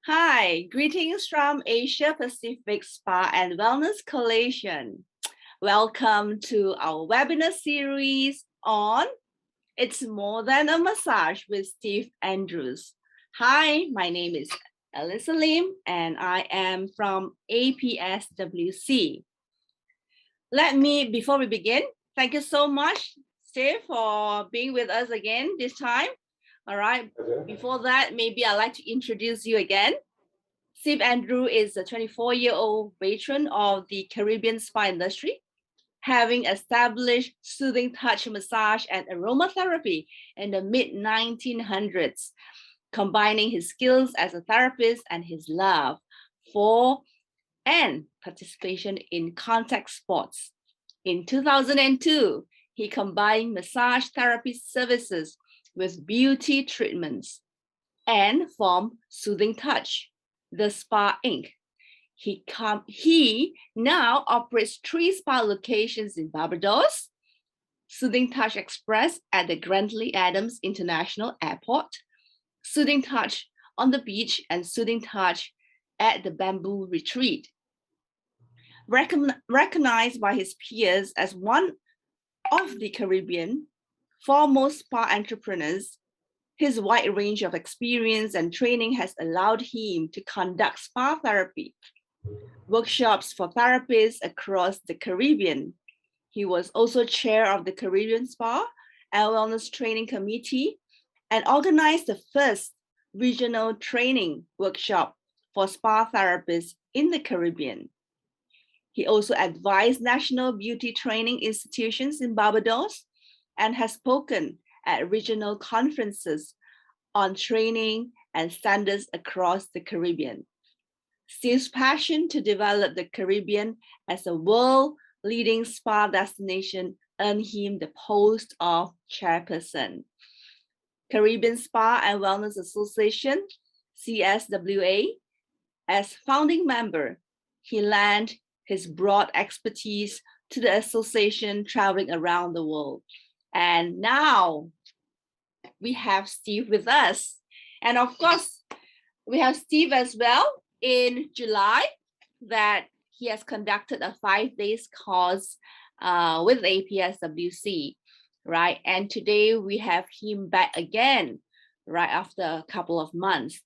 Hi, greetings from Asia Pacific Spa and Wellness Coalition. Welcome to our webinar series on It's More Than a Massage with Steve Andrews. Hi, my name is Alyssa Lim and I am from APSWC. Before we begin, thank you so much, Steve, for being with us again this time. All right, before that, maybe I'd like to introduce you again. Steve Andrew is a 24-year-old veteran of the Caribbean spa industry, having established soothing touch massage and aromatherapy in the mid-1900s, combining his skills as a therapist and his love for and participation in contact sports. In 2002, he combined massage therapy services with beauty treatments and formed Soothing Touch, the Spa Inc. He now operates 3 spa locations in Barbados, Soothing Touch Express at the Grantley Adams International Airport, Soothing Touch on the beach, and Soothing Touch at the Bamboo Retreat. Recognized by his peers as one of the Caribbean foremost spa entrepreneurs, his wide range of experience and training has allowed him to conduct spa therapy workshops for therapists across the Caribbean. He was also chair of the Caribbean Spa and Wellness Training Committee and organized the first regional training workshop for spa therapists in the Caribbean. He also advised national beauty training institutions in Barbados and has spoken at regional conferences on training and standards across the Caribbean. Steve's passion to develop the Caribbean as a world-leading spa destination earned him the post of chairperson. Caribbean Spa and Wellness Association, CSWA, as founding member, he lent his broad expertise to the association traveling around the world. And now we have Steve with us. And of course, we have Steve as well in July that he has conducted a 5-day course with APSWC, right? And today we have him back again, right after a couple of months.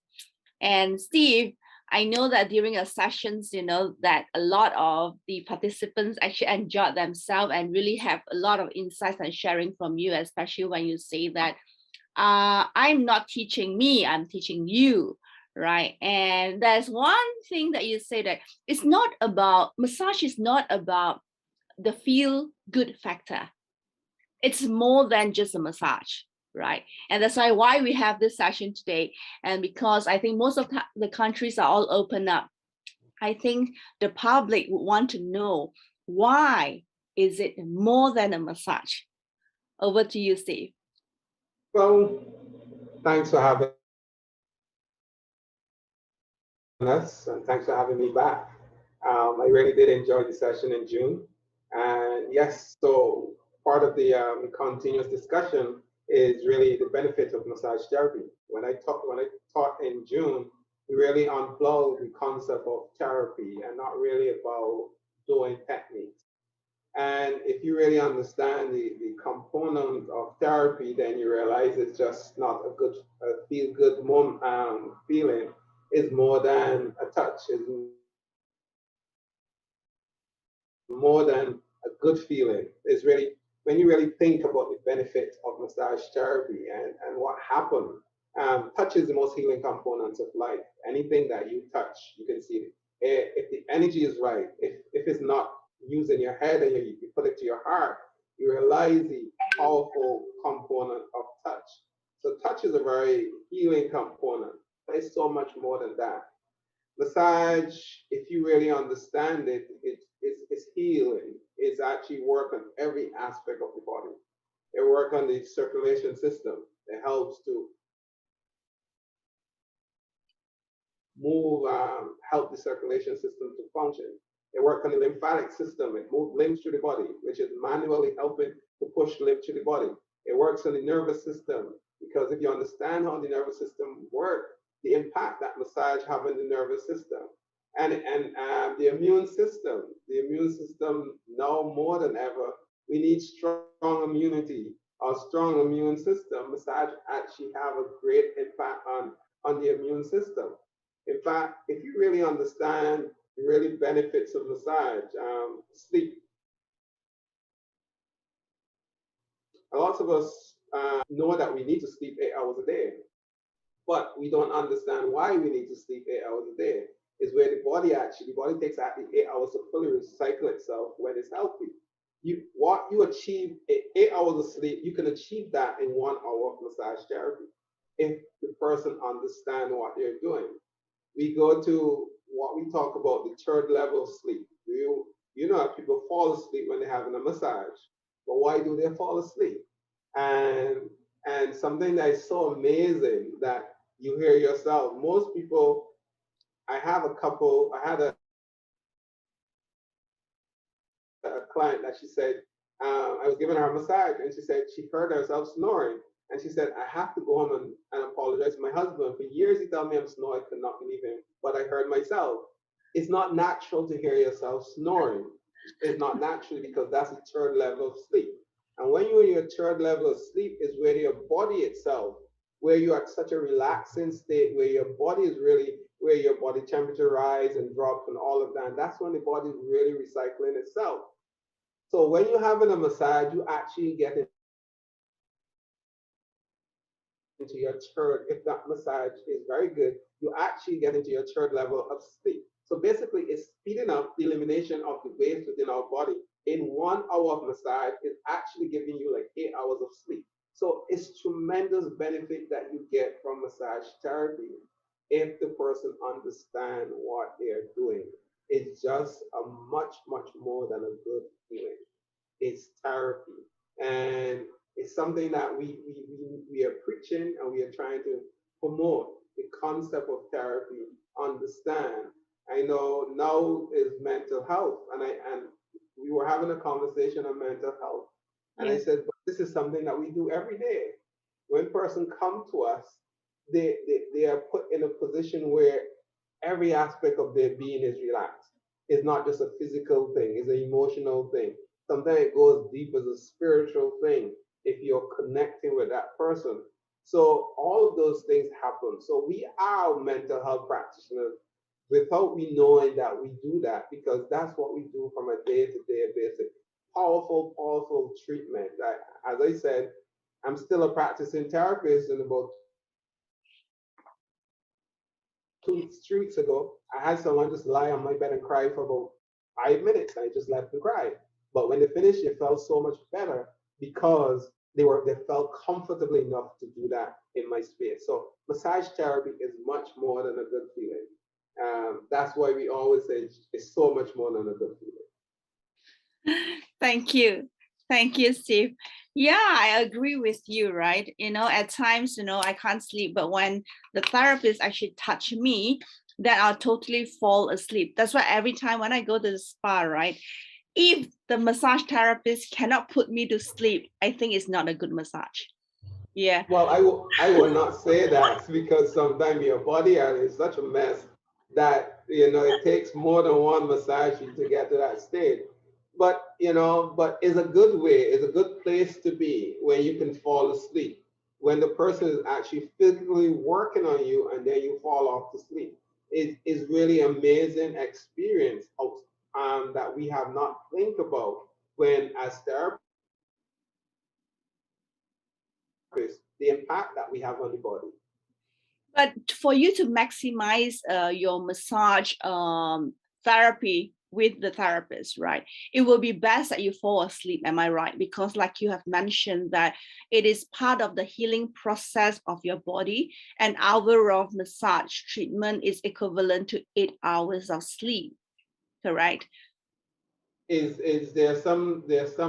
And Steve, I know that during your sessions, you know, that a lot of the participants actually enjoyed themselves and really have a lot of insights and sharing from you, especially when you say that I'm not teaching me, I'm teaching you, right? And there's one thing that you say that it's not about, massage is not about the feel good factor. It's more than just a massage, right? And that's why we have this session today. And because I think most of the countries are all open up, I think the public would want to know, why is it more than a massage? Over to you, Steve. Well, thanks for having us and thanks for having me back. I really did enjoy the session in June. And yes, so part of the continuous discussion is really the benefits of massage therapy. When I taught in June, we really unplugged the concept of therapy and not really about doing techniques. And if you really understand the component of therapy, then you realize it's just not a feel-good feeling. It's more than a touch. It's more than a good feeling. It's really, when you really think about the benefits of massage therapy and what happened, touch is the most healing component of life. Anything that you touch, you can see it. If the energy is right, if it's not using your head and you put it to your heart, you realize the powerful component of touch. So touch is a very healing component. It's so much more than that. Massage, if you really understand it, it's healing. It's actually work on every aspect of the body. It works on the circulation system. It helps to help the circulation system to function. It works on the lymphatic system. It moves lymph through the body, which is manually helping to push lymph through the body. It works on the nervous system, because if you understand how the nervous system works, the impact that massage have on the nervous system and the immune system. The immune system now more than ever, we need strong immunity or strong immune system. Massage actually have a great impact on the immune system. In fact, if you really understand the really benefits of massage, sleep. A lot of us know that we need to sleep 8 hours a day, but we don't understand why we need to sleep 8 hours a day. Is where the body takes actually 8 hours to fully recycle itself when it's healthy. What you achieve 8 hours of sleep, you can achieve that in 1 hour of massage therapy if the person understands what they're doing. We go to what we talk about the third level of sleep. You know that people fall asleep when they're having a massage, but why do they fall asleep? And something that is so amazing that you hear yourself. Most people, I had a client that she said, I was giving her a massage and she said she heard herself snoring. And she said, I have to go home and apologize to my husband. For years, he told me I'm snoring, I could not believe him, but I heard myself. It's not natural to hear yourself snoring. It's not natural because that's the third level of sleep. And when you're in your third level of sleep is where your body itself, where you are at such a relaxing state, where your body is really, where your body temperature rise and drop and all of that. And that's when the body is really recycling itself. So when you're having a massage, you actually get into your third, if that massage is very good, you actually get into your third level of sleep. So basically, it's speeding up the elimination of the waste within our body. In 1 hour of massage, it's actually giving you like 8 hours of sleep. So it's tremendous benefit that you get from massage therapy if the person understands what they're doing. It's just a much, much more than a good feeling. It's therapy. And it's something that we are preaching and we are trying to promote the concept of therapy, understand. I know now is mental health, and we were having a conversation on mental health, and I said, but this is something that we do every day. When person come to us, they are put in a position where every aspect of their being is relaxed. It's not just a physical thing, it's an emotional thing. Sometimes it goes deep as a spiritual thing if you're connecting with that person. So all of those things happen. So we are mental health practitioners without we knowing that we do that, because that's what we do from a day-to-day basis. Powerful, powerful treatment. As I said, I'm still a practicing therapist, and about 3 weeks ago, I had someone just lie on my bed and cry for about 5 minutes. I just let them cry. But when they finished, it felt so much better because they felt comfortable enough to do that in my space. So massage therapy is much more than a good feeling. That's why we always say it's so much more than a good feeling. Thank you. Thank you, Steve. Yeah, I agree with you, right? At times, I can't sleep, but when the therapist actually touch me, then I'll totally fall asleep. That's why every time when I go to the spa, right? If the massage therapist cannot put me to sleep, I think it's not a good massage. Yeah. Well, I will not say that because sometimes your body is such a mess that it takes more than one massage to get to that state. But it's a good way, it's a good place to be when you can fall asleep. When the person is actually physically working on you and then you fall off to sleep. It is really amazing experience that we have not think about when as therapists, the impact that we have on the body. But for you to maximize your massage therapy with the therapist, right? It will be best that you fall asleep, am I right? Because like you have mentioned that it is part of the healing process of your body. An hour of massage treatment is equivalent to 8 hours of sleep, correct? Is there some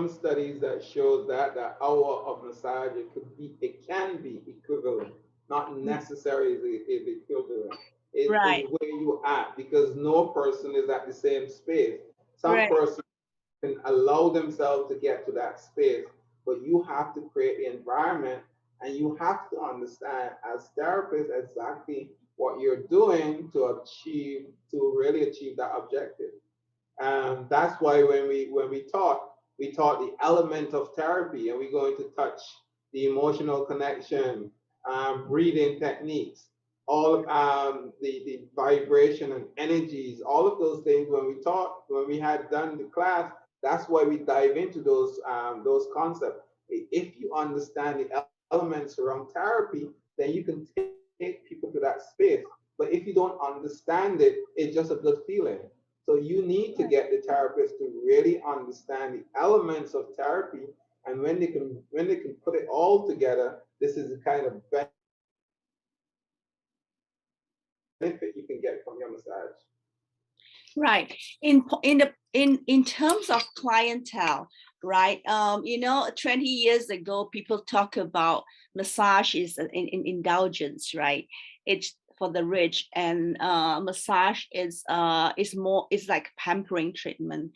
studies that show that the hour of massage it can be equivalent, not necessarily is equivalent. It is where you at, because no person is at the same space. Some person can allow themselves to get to that space, but you have to create the environment and you have to understand as therapists exactly what you're doing to really achieve that objective. That's why when we taught the element of therapy, and we're going to touch the emotional connection, breathing techniques, all of the vibration and energies, all of those things. When we had done the class, that's why we dive into those concepts. If you understand the elements around therapy, then you can take people to that space. But if you don't understand it, it's just a good feeling. So you need to get the therapist to really understand the elements of therapy, and when they can put it all together, this is the kind of benefit you can get from your massage. Right. In terms of clientele, right? 20 years ago, people talk about massage is an indulgence, right? It's for the rich, and massage is like pampering treatment.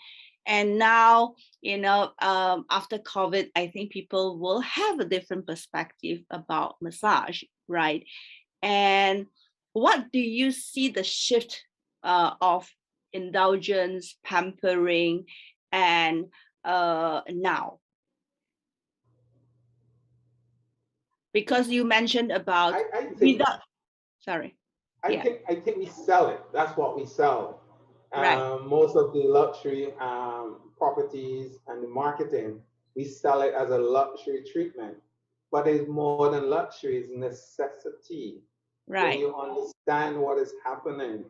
And now, after COVID, I think people will have a different perspective about massage, right? And what do you see the shift of indulgence, pampering, and now? Because you mentioned about I think sorry. I think we sell it. That's what we sell. Right. Most of the luxury properties and the marketing, we sell it as a luxury treatment, but it's more than luxury. It's necessity. When Right. you understand what is happening,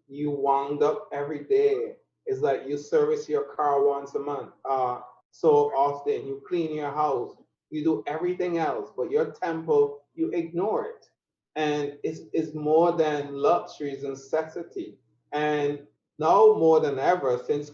you wound up every day. It's like you service your car once a month, so often. You clean your house, you do everything else, but your temple, you ignore it. And it's more than luxury, it's necessity. And now more than ever, since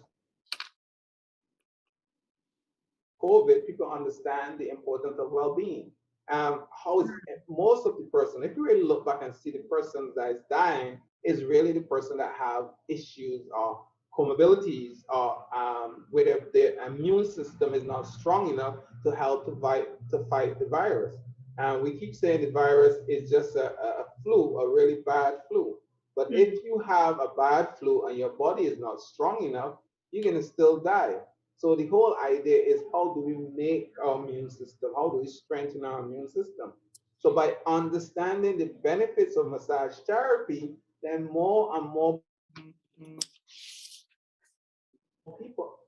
COVID, people understand the importance of well-being. How is most of the person, if you really look back and see the person that is dying, is really the person that have issues or comorbidities, or where their immune system is not strong enough to help to fight the virus. And we keep saying the virus is just a flu, a really bad flu. But if you have a bad flu and your body is not strong enough, you're gonna still die. So the whole idea is, how do we make our immune system? How do we strengthen our immune system? So by understanding the benefits of massage therapy, then more and more people,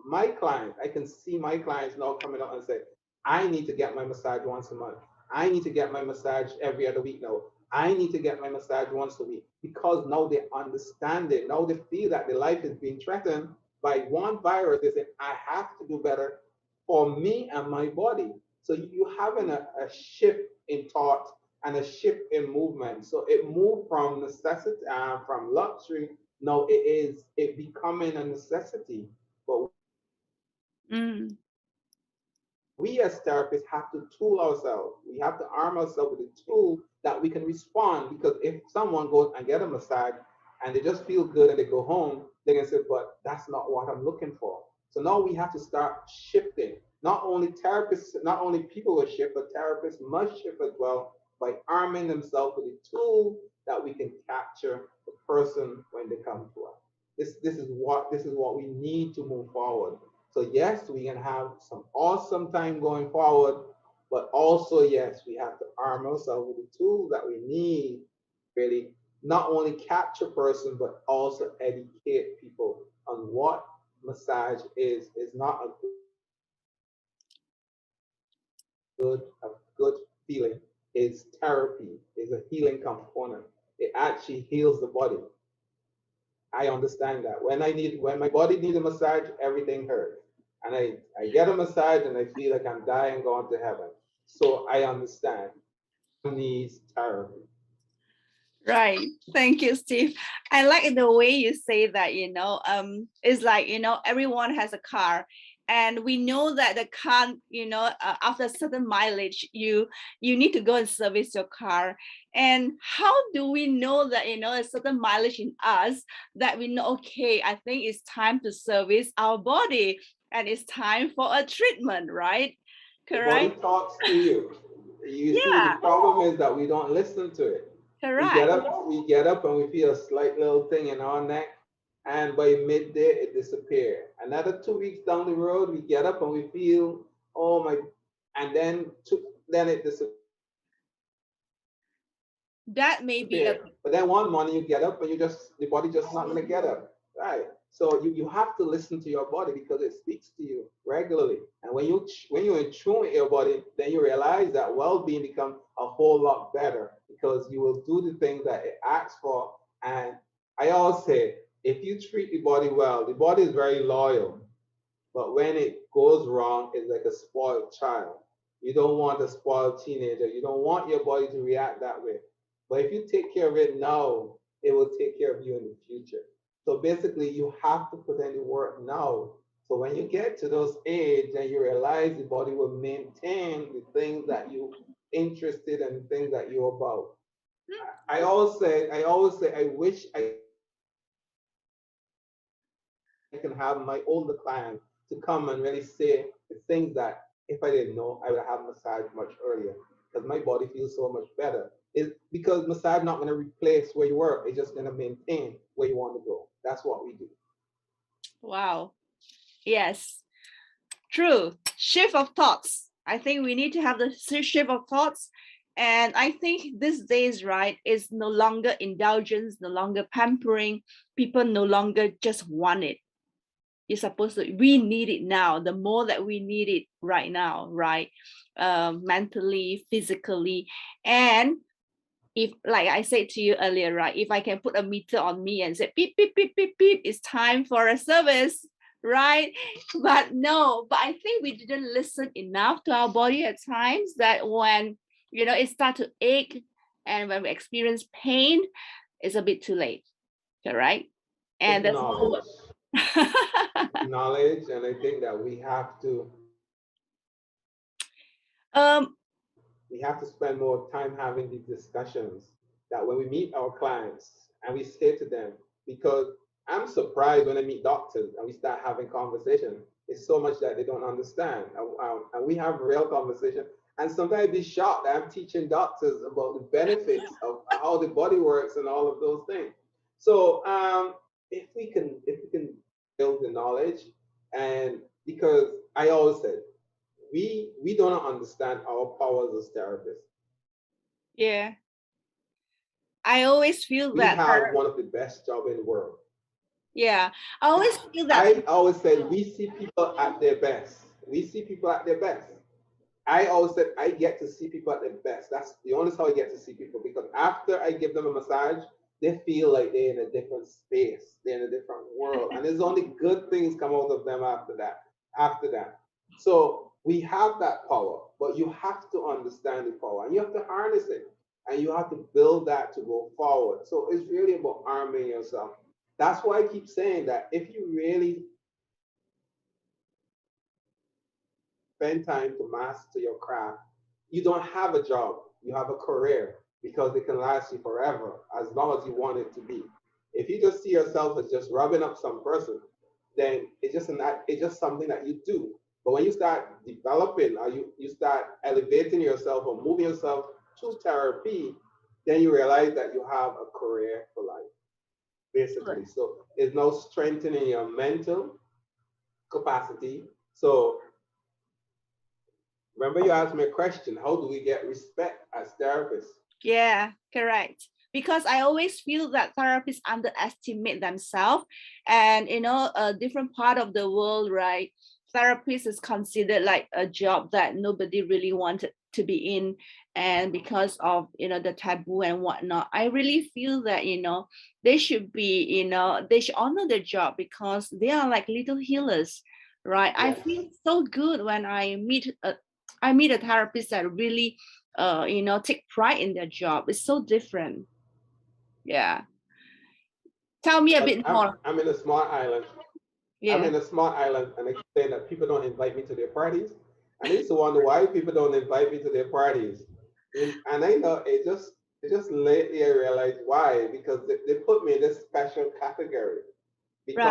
my clients, I can see my clients now coming up and say, I need to get my massage once a month. I need to get my massage every other week now. I need to get my massage once a week, because now they understand it. Now they feel that their life is being threatened by one virus. They say, I have to do better for me and my body. So you're having a shift in thought and a shift in movement. So it moved from necessity, from luxury. No, it becoming a necessity. But we as therapists have to tool ourselves. We have to arm ourselves with a tool that we can respond. Because if someone goes and get a massage and they just feel good and they go home, they can say, but that's not what I'm looking for. So now we have to start shifting. Not only therapists, not only people will shift, but therapists must shift as well, by arming themselves with a tool that we can capture the person when they come to us. This is what we need to move forward. So yes, we can have some awesome time going forward, but also yes, we have to arm ourselves with the tools that we need, really not only capture person, but also educate people on what massage is. It's not a good feeling. It's therapy. It's a healing component. It actually heals the body. I understand that. When my body needs a massage, everything hurts. And I get a massage and I feel like I'm dying, going to heaven. So I understand. Needs therapy. Right. Thank you, Steve. I like the way you say that, it's like, everyone has a car, and we know that the car, after a certain mileage, you need to go and service your car. And how do we know that, a certain mileage in us, that we know, okay, I think it's time to service our body and it's time for a treatment, right? Correct? The body talks to you. You see, the problem is that we don't listen to it. Correct. We get up and we feel a slight little thing in our neck, and by midday it disappears. Another 2 weeks down the road, we get up and we feel, oh my, and then it disappears. That may be a But then one morning you get up and the body just not gonna get up. Right. So you have to listen to your body because it speaks to you regularly. And when you're in tune with your body, then you realize that well-being becomes a whole lot better because you will do the things that it asks for. And I always say, if you treat the body well, the body is very loyal. But when it goes wrong, it's like a spoiled child. You don't want a spoiled teenager. You don't want your body to react that way. But if you take care of it now, it will take care of you in the future. So basically, you have to put in the work now. So when you get to those age and you realize the body will maintain the things that you interested and the things that you're about. I always say, I wish I can have my older clients to come and really say the things that if I didn't know, I would have massage much earlier because my body feels so much better. It's because massage not going to replace where you work. It's just going to maintain where you want to go. That's what we do. wow. Yes, true. Shift of thoughts. I think we need to have the shift of thoughts. And I think these days, right, is no longer indulgence, no longer pampering. People no longer just want it. You're supposed to, we need it now. The more that we need it right now, right? Mentally, physically. And if, like I said to you earlier, right, if I can put a meter on me and say, beep, beep, beep, beep, beep, it's time for a service, right? But no, but I think we didn't listen enough to our body at times that when, it starts to ache and when we experience pain, it's a bit too late, right? And that's knowledge. Knowledge, and I think that we have to spend more time having these discussions that when we meet our clients and we say to them, because I'm surprised when I meet doctors and we start having conversation, it's so much that they don't understand. And we have real conversation. And sometimes I'd be shocked that I'm teaching doctors about the benefits of how the body works and all of those things. So if we can build the knowledge, and because I always said, we don't understand our powers as therapists. Yeah. I always feel we that. We have one of the best jobs in the world. Yeah. I always feel that. I always said we see people at their best. We see people at their best. I always said I get to see people at their best. That's the only time I get to see people because after I give them a massage, they feel like they're in a different space. They're in a different world. And there's only good things come out of them after that. So we have that power, but you have to understand the power and you have to harness it and you have to build that to go forward. So it's really about arming yourself. That's why I keep saying that if you really spend time to master your craft, you don't have a job, you have a career because it can last you forever as long as you want it to be. If you just see yourself as just rubbing up some person, then it's just something that you do. But when you start developing or you start elevating yourself or moving yourself through therapy, then you realize that you have a career for life, basically. So it's now strengthening your mental capacity. So remember you asked me a question, how do we get respect as therapists? Yeah, correct. Because I always feel that therapists underestimate themselves and, a different part of the world, right? Therapist is considered like a job that nobody really wanted to be in. And because of, the taboo and whatnot, I really feel that, they should be, they should honor their job because they are like little healers, right? Yes. I feel so good when I meet a therapist that really, take pride in their job. It's so different. Yeah. Tell me a bit more. I'm in a small island. Yeah. I'm in a small island, and I keep saying that people don't invite me to their parties. And I used to wonder why people don't invite me to their parties. And I know it just lately I realized why, because they put me in this special category. Because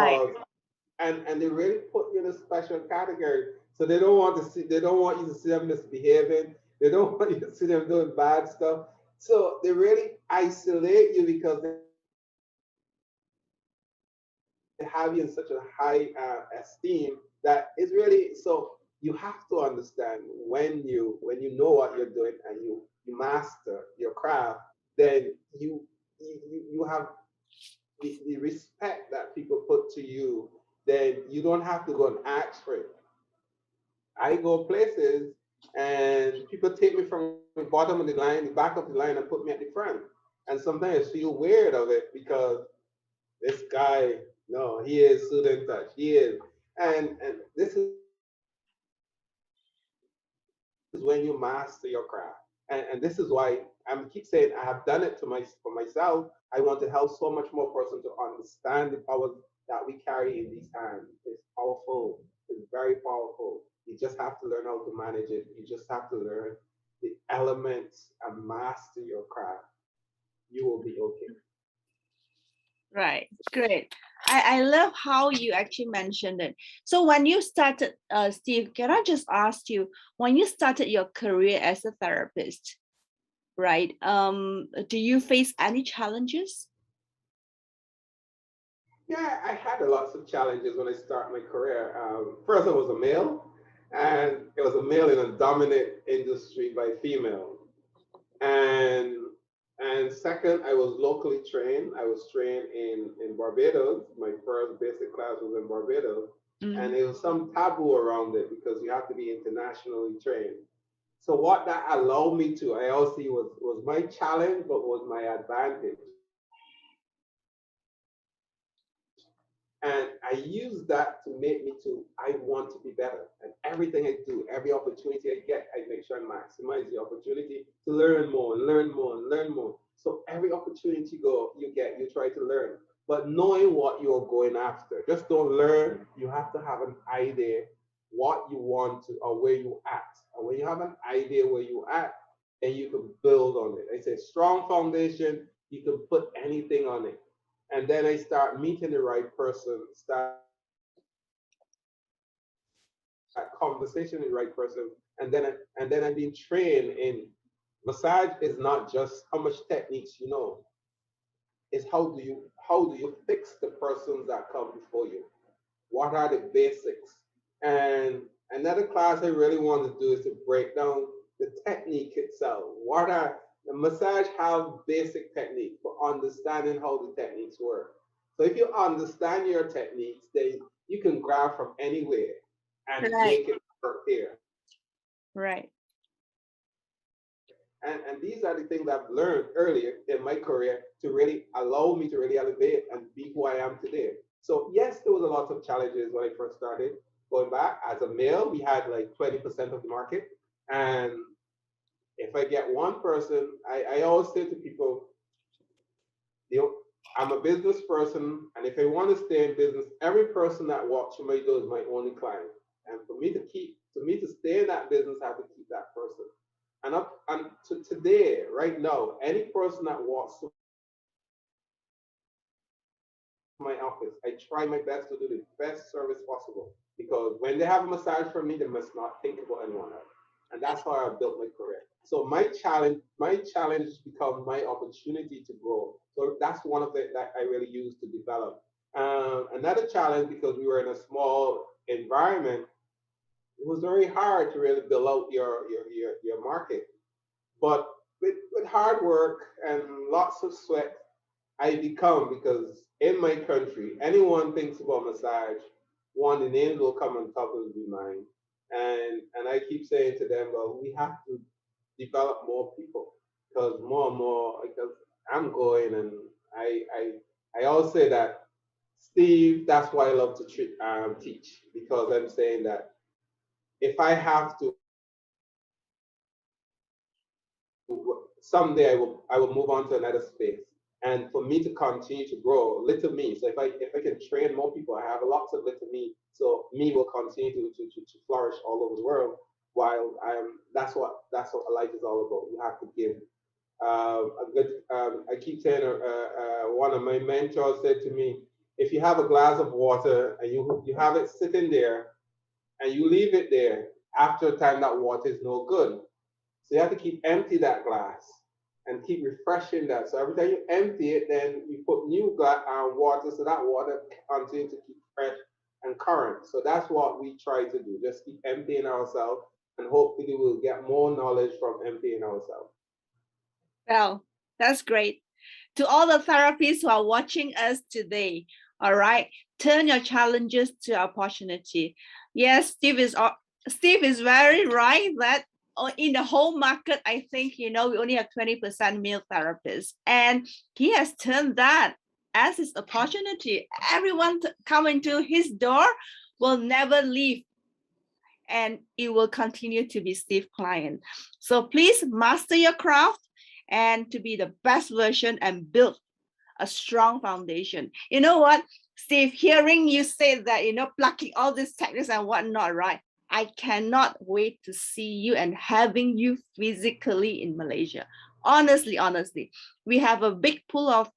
right. and they really put you in a special category. So they don't want you to see them misbehaving. They don't want you to see them doing bad stuff. So they really isolate you because they have you in such a high esteem that it's really so you have to understand when you know what you're doing and you master your craft, then you have the respect that people put to you, then you don't have to go and ask for it. I go places and people take me from the bottom of the line, the back of the line, and put me at the front. And sometimes I feel weird of it because this guy, no, he is student touch. He is. And this is when you master your craft. And this is why I keep saying I have done it for myself. I want to help so much more person to understand the power that we carry in these hands. It's powerful. It's very powerful. You just have to learn how to manage it. You just have to learn the elements and master your craft. You will be okay. Right, great. I love how you actually mentioned it. So when you started, Steve, can I just ask you, when you started your career as a therapist, right? Do you face any challenges? Yeah, I had a lots of challenges when I started my career. First, I was a male, and it was a male in a dominant industry by female. And and second, I was locally trained. I was trained in Barbados. My first basic class was in Barbados, and there was some taboo around it because you have to be internationally trained. So what that allowed me to, I also was my challenge, but was my advantage. And I use that to make me to, I want to be better. And everything I do, every opportunity I get, I make sure I maximize the opportunity to learn more and learn more and learn more. So every opportunity you get, you try to learn. But knowing what you're going after, just don't learn. You have to have an idea what you want to or where you at. And when you have an idea where you at, then you can build on it. I say strong foundation, you can put anything on it. And then I start meeting the right person, start conversation with the right person, and then I've been trained in massage is not just how much techniques you know, it's how do you fix the persons that come before you? What are the basics? And another class I really want to do is to break down the technique itself. What are the massage have basic techniques for understanding how the techniques work. So if you understand your techniques, then you can grab from anywhere and Right, make it work there. right. And these are the things I've learned earlier in my career to really allow me to really elevate and be who I am today. So yes, there was a lot of challenges when I first started. Going back as a male, we had like 20% of the market. And if I get one person, I always say to people, you know, I'm a business person, and if I want to stay in business, every person that walks through my door is my only client. And for me to stay in that business, I have to keep that person. And up and to today, right now, any person that walks through my office, I try my best to do the best service possible because when they have a massage from me, they must not think about anyone else. And that's how I built my career. So my challenge becomes my opportunity to grow. So that's one of the that I really use to develop. Another challenge because we were in a small environment, it was very hard to really build out your market. But with hard work and lots of sweat, I become because in my country, anyone thinks about massage, one, the names will come on top of the mind. And I keep saying to them, well, we have to develop more people because more and more because I'm going and I I I always say that Steve, that's why I love to teach because I'm saying that if I have to someday I will move on to another space. And for me to continue to grow, little me. So if I can train more people, I have lots of little me. So me will continue to flourish all over the world. While I'm that's what life is all about. You have to give. A good. I keep saying. One of my mentors said to me, if you have a glass of water and you have it sitting there and you leave it there, after a time that water is no good. So you have to keep empty that glass. and keep refreshing that. So every time you empty it, then you put new water, so that water continues to keep fresh and current. So that's what we try to do, just keep emptying ourselves, and hopefully we'll get more knowledge from emptying ourselves. Well, that's great. To all the therapists who are watching us today, all right, turn your challenges to opportunity. Yes, Steve is very right that in the whole market, I think, we only have 20% male therapists, and he has turned that as his opportunity. Everyone coming to his door will never leave, and it will continue to be Steve's client. So please master your craft and to be the best version and build a strong foundation. You know what, Steve, hearing you say that, plucking all these techniques and whatnot, right? I cannot wait to see you and having you physically in Malaysia. Honestly, we have a big pool of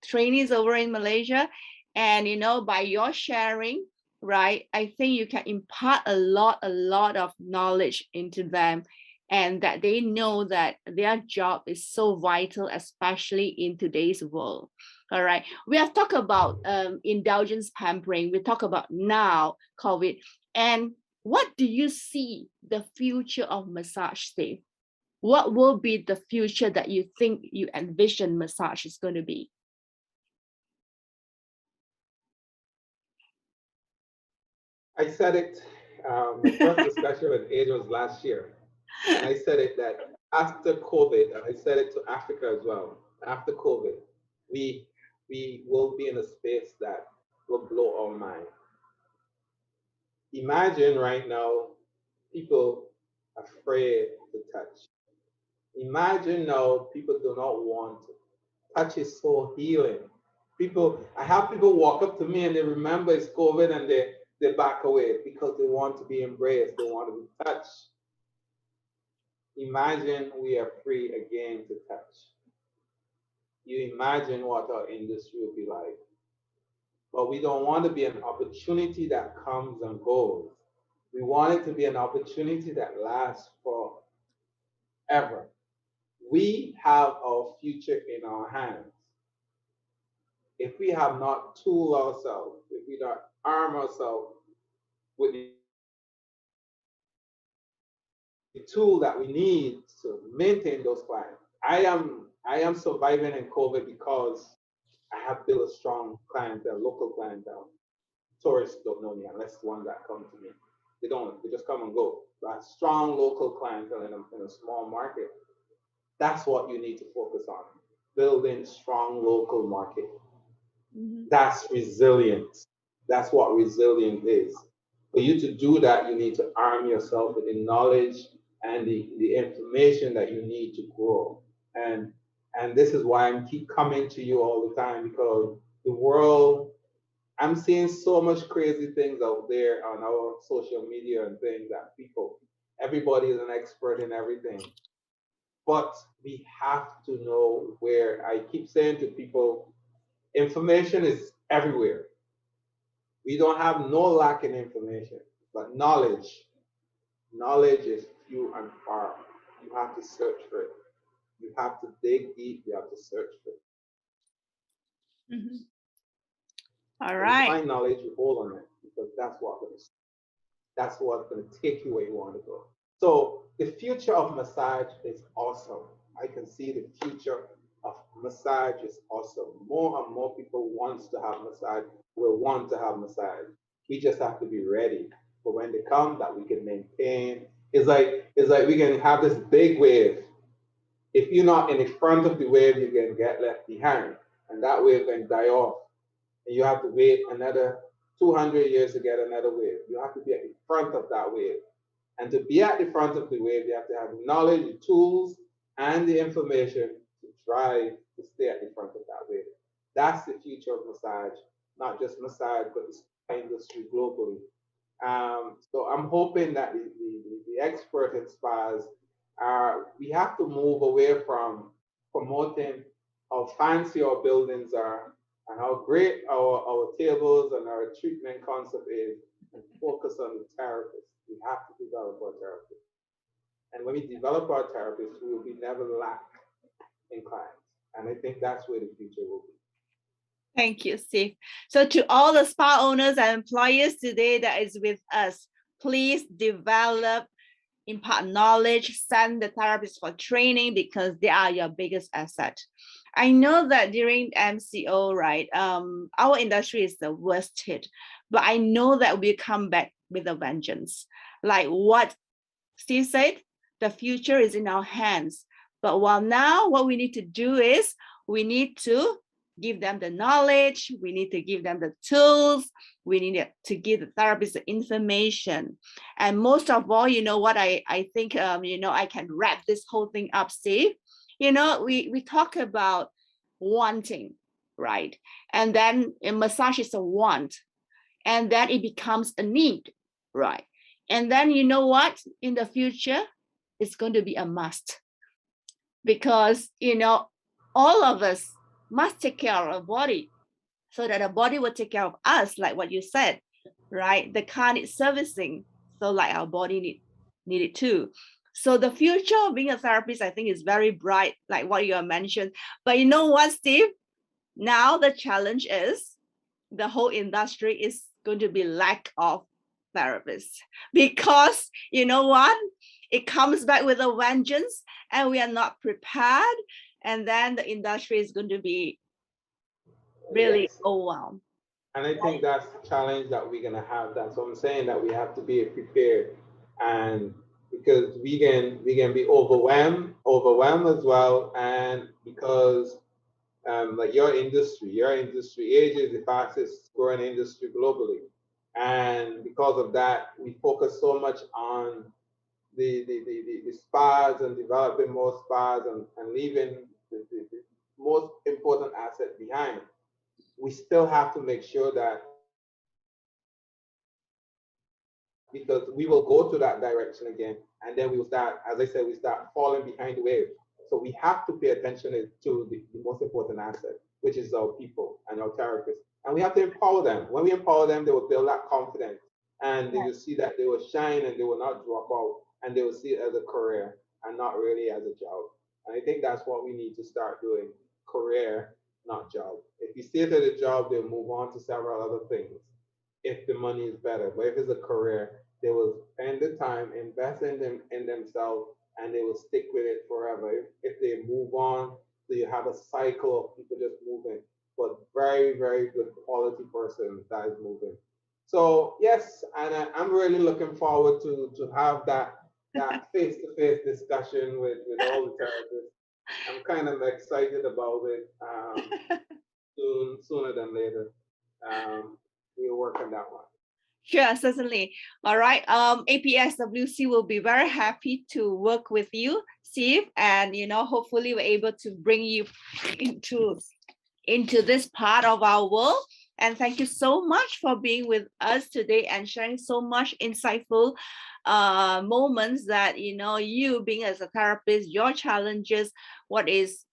trainees over in Malaysia. And, by your sharing, right, I think you can impart a lot of knowledge into them, and that they know that their job is so vital, especially in today's world. All right. We have talked about indulgence pampering. We talk about now COVID. And what do you see the future of massage, Steve? What will be the future that you think you envision massage is going to be? I said it, the first discussion with Age was last year. And I said it that after COVID, and I said it to Africa as well, after COVID, we will be in a space that will blow our mind. Imagine right now, people afraid to touch. Imagine now, people do not want to. Touch is so healing. I have people walk up to me and they remember it's COVID and they back away because they want to be embraced, they want to be touched. Imagine we are free again to touch. You imagine what our industry will be like. But we don't want to be an opportunity that comes and goes. We want it to be an opportunity that lasts forever. We have our future in our hands. If we have not tooled ourselves, if we don't arm ourselves with the tool that we need to maintain those clients. I am surviving in COVID because I have built a strong clientele, local clientele. Tourists don't know me unless the ones that come to me. They don't, they just come and go. But strong local clientele in a small market. That's what you need to focus on. Building strong local market. Mm-hmm. That's resilience. That's what resilience is. For you to do that, you need to arm yourself with the knowledge and the information that you need to grow. And this is why I keep coming to you all the time, because the world, I'm seeing so much crazy things out there on our social media and things that everybody is an expert in everything. But we have to know where, I keep saying to people, information is everywhere. We don't have no lack in information, but knowledge is few and far. You have to search for it. You have to dig deep. You have to search for it. Mm-hmm. All right. When you find knowledge, you hold on it, because that's what's going to take you where you want to go. So the future of massage is awesome. I can see the future of massage is awesome. More and more people want to have massage, will want to have massage. We just have to be ready for when they come, that we can maintain. It's like we can have this big wave. If you're not in the front of the wave, you can get left behind, and that wave can die off. And you have to wait another 200 years to get another wave. You have to be at the front of that wave. And to be at the front of the wave, you have to have the knowledge, the tools, and the information to try to stay at the front of that wave. That's the future of massage, not just massage, but the industry globally. So I'm hoping that the expert inspires. We have to move away from promoting how fancy our buildings are and how great our tables and our treatment concept is, and focus on the therapists. We have to develop our therapists. And when we develop our therapists, we will be never lack in clients. And I think that's where the future will be. Thank you, Steve. So to all the spa owners and employers today that is with us, please develop, impart knowledge, send the therapists for training because they are your biggest asset. I know that during MCO, right, our industry is the worst hit, but I know that we'll come back with a vengeance. Like what Steve said, the future is in our hands. But while now, what we need to do is we need to give them the knowledge, we need to give them the tools, we need to give the therapists the information. And most of all, you know what I think, I can wrap this whole thing up, Steve. We talk about wanting, right? And then in massage is a want, and then it becomes a need, right? And then you know what? In the future, it's going to be a must. Because, all of us must take care of our body so that the body will take care of us, like what you said, right? The car needs servicing, so like our body need it too. So the future of being a therapist, I think, is very bright, like what you mentioned. But you know what, Steve? Now the challenge is the whole industry is going to be lack of therapists, because you know what? It comes back with a vengeance and we are not prepared. And then the industry is going to be really Yes. overwhelmed. And I think that's the challenge that we're gonna have. That's what I'm saying, that we have to be prepared. And because we can be overwhelmed as well. And because like your industry age is the fastest growing industry globally. And because of that, we focus so much on the spas and developing more spas and leaving the most important asset behind. We still have to make sure that, because we will go to that direction again, and then we will start, as I said, we start falling behind the wave. So we have to pay attention to the most important asset, which is our people and our therapists. And we have to empower them. When we empower them, they will build that confidence, and they will see that they will shine and they will not drop out, and they will see it as a career and not really as a job. And I think that's what we need to start doing: career, not job. If you stay at a job, they'll move on to several other things if the money is better. But if it's a career, they will spend the time, invest in themselves, and they will stick with it forever. If they move on, so you have a cycle of people just moving, but very, very good quality person that is moving. So yes, and I'm really looking forward to have that face-to-face discussion with all the therapists. I'm kind of excited about it. Sooner than later. We'll work on that one. Sure, certainly. All right. APSWC will be very happy to work with you, Steve, and hopefully we're able to bring you into this part of our world. And thank you so much for being with us today and sharing so much insightful moments that you being as a therapist, your challenges, what is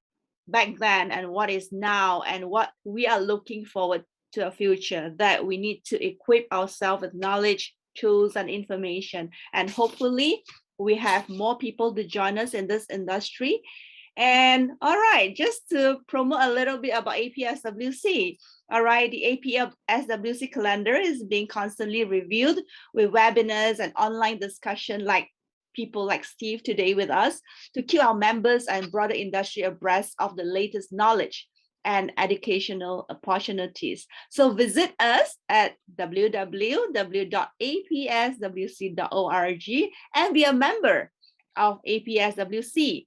back then and what is now, and what we are looking forward to a future, that we need to equip ourselves with knowledge, tools, and information. And hopefully we have more people to join us in this industry. And all right, just to promote a little bit about APSWC. All right, the APSWC calendar is being constantly reviewed with webinars and online discussion, like people like Steve today with us, to keep our members and broader industry abreast of the latest knowledge and educational opportunities. So visit us at www.apswc.org and be a member of APSWC.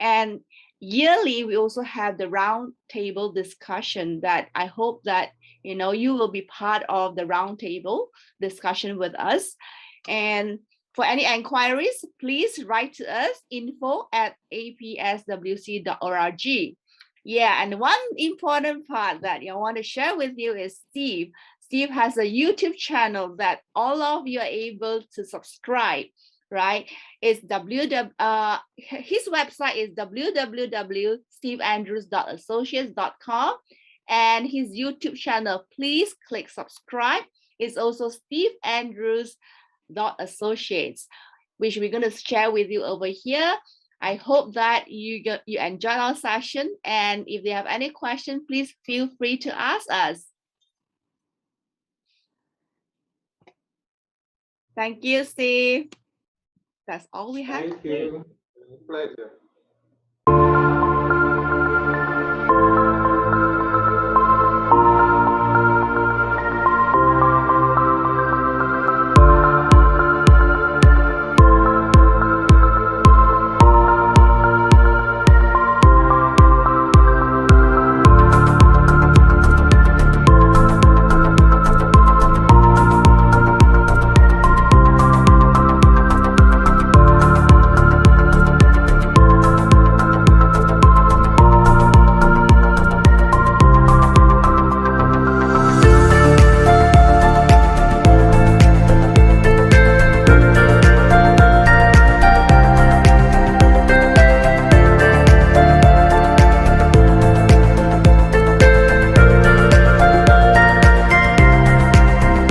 And yearly, we also have the roundtable discussion that I hope that you will be part of the roundtable discussion with us. And for any inquiries, please write to us, info@apswc.org. Yeah, and one important part that I want to share with you is Steve. Steve has a YouTube channel that all of you are able to subscribe, right? It's his website is www.steveandrews.associates.com, and his YouTube channel, please click subscribe. It's also steveandrews.associates, which we're going to share with you over here. I hope that you enjoyed our session, and if you have any questions, please feel free to ask us. Thank you, Steve. That's all we have. Thank you. Pleasure.